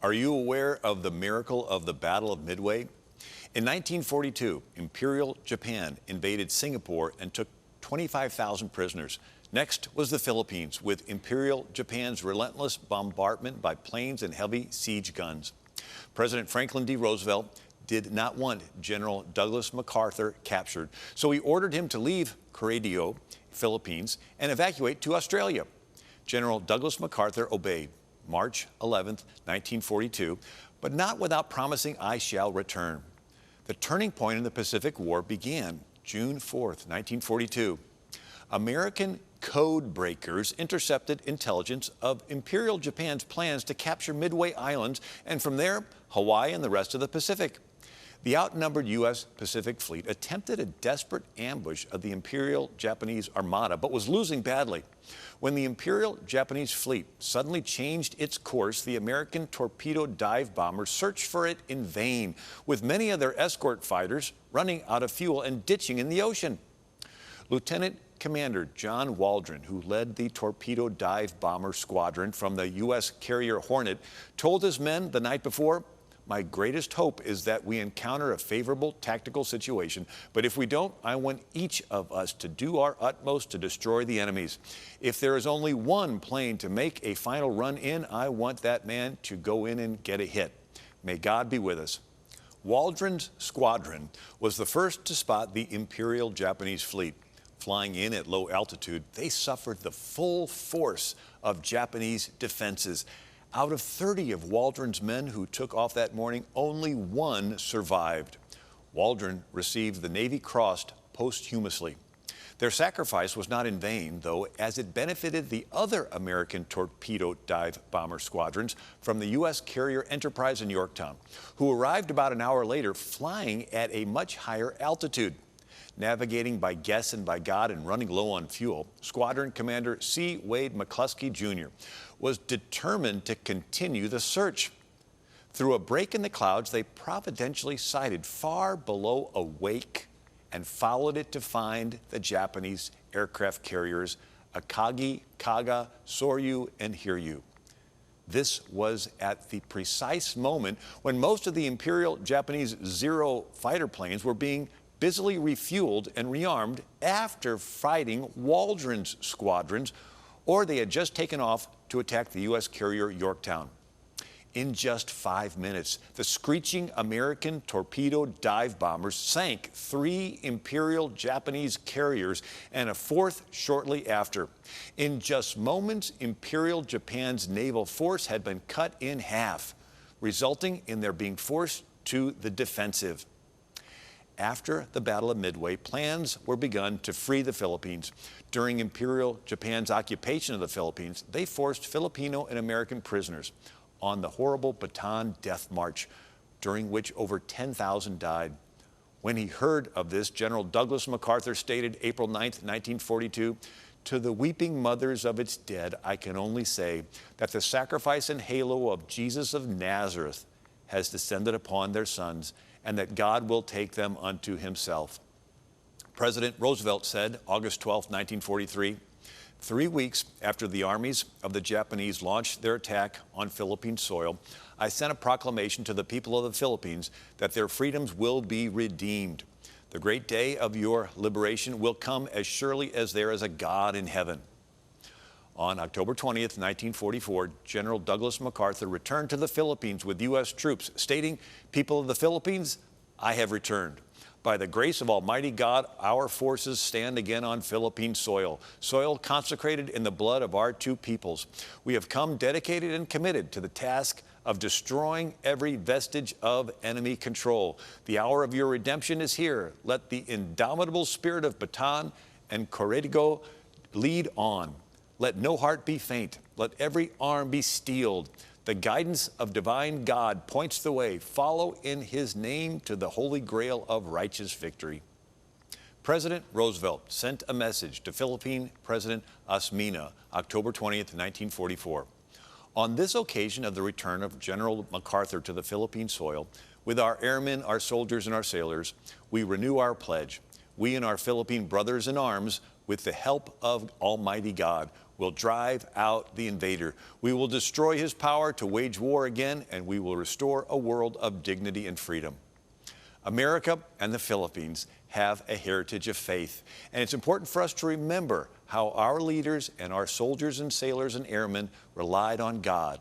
Are you aware of the miracle of the Battle of Midway? In 1942, Imperial Japan invaded Singapore and took 25,000 prisoners. Next was the Philippines, with Imperial Japan's relentless bombardment by planes and heavy siege guns. President Franklin D. Roosevelt did not want General Douglas MacArthur captured, so he ordered him to leave Corregidor, Philippines, and evacuate to Australia. General Douglas MacArthur obeyed. March 11, 1942, but not without promising, "I shall return." The turning point in the Pacific War began June 4, 1942. American code breakers intercepted intelligence of Imperial Japan's plans to capture Midway Islands and from there, Hawaii and the rest of the Pacific. The outnumbered U.S. Pacific Fleet attempted a desperate ambush of the Imperial Japanese Armada, but was losing badly. When the Imperial Japanese Fleet suddenly changed its course, the American torpedo dive bombers searched for it in vain, with many of their escort fighters running out of fuel and ditching in the ocean. Lieutenant Commander John Waldron, who led the torpedo dive bomber squadron from the U.S. carrier Hornet, told his men the night before, "My greatest hope is that we encounter a favorable tactical situation, but if we don't, I want each of us to do our utmost to destroy the enemies. If there is only one plane to make a final run in, I want that man to go in and get a hit. May God be with us." Waldron's squadron was the first to spot the Imperial Japanese Fleet. Flying in at low altitude, they suffered the full force of Japanese defenses. Out of 30 of Waldron's men who took off that morning, only one survived. Waldron received the Navy Cross posthumously. Their sacrifice was not in vain, though, as it benefited the other American torpedo dive bomber squadrons from the U.S. carrier Enterprise in Yorktown, who arrived about an hour later, flying at a much higher altitude. Navigating by guess and by God and running low on fuel, Squadron Commander C. Wade McCluskey, Jr. was determined to continue the search. Through a break in the clouds, they providentially sighted far below a wake and followed it to find the Japanese aircraft carriers Akagi, Kaga, Soryu, and Hiryu. This was at the precise moment when most of the Imperial Japanese Zero fighter planes were being busily refueled and rearmed after fighting Waldron's squadrons, or they had just taken off to attack the U.S. carrier Yorktown. In just 5 minutes, the screeching American torpedo dive bombers sank 3 Imperial Japanese carriers and a 4th shortly after. In just moments, Imperial Japan's naval force had been cut in half, resulting in their being forced to the defensive. After the Battle of Midway, plans were begun to free the Philippines. During Imperial Japan's occupation of the Philippines, they forced Filipino and American prisoners on the horrible Bataan Death March, during which over 10,000 died. When he heard of this, General Douglas MacArthur stated April 9, 1942, "To the weeping mothers of its dead, I can only say that the sacrifice and halo of Jesus of Nazareth has descended upon their sons, and that God will take them unto himself." President Roosevelt said, August 12, 1943, 3 weeks after the armies of the Japanese launched their attack on Philippine soil, I sent a proclamation to the people of the Philippines that their freedoms will be redeemed. The great day of your liberation will come as surely as there is a God in heaven. On October 20th, 1944, General Douglas MacArthur returned to the Philippines with U.S. troops, stating, "People of the Philippines, I have returned. By the grace of Almighty God, our forces stand again on Philippine soil, soil consecrated in the blood of our two peoples. We have come dedicated and committed to the task of destroying every vestige of enemy control. The hour of your redemption is here. Let the indomitable spirit of Bataan and Corregidor lead on. Let no heart be faint. Let every arm be steeled. The guidance of divine God points the way. Follow in his name to the holy grail of righteous victory." President Roosevelt sent a message to Philippine President Asmina, October 20th, 1944. On this occasion of the return of General MacArthur to the Philippine soil, with our airmen, our soldiers, and our sailors, we renew our pledge. We and our Philippine brothers in arms, with the help of Almighty God, will drive out the invader. We will destroy his power to wage war again, and we will restore a world of dignity and freedom. America and the Philippines have a heritage of faith, and it's important for us to remember how our leaders and our soldiers and sailors and airmen relied on God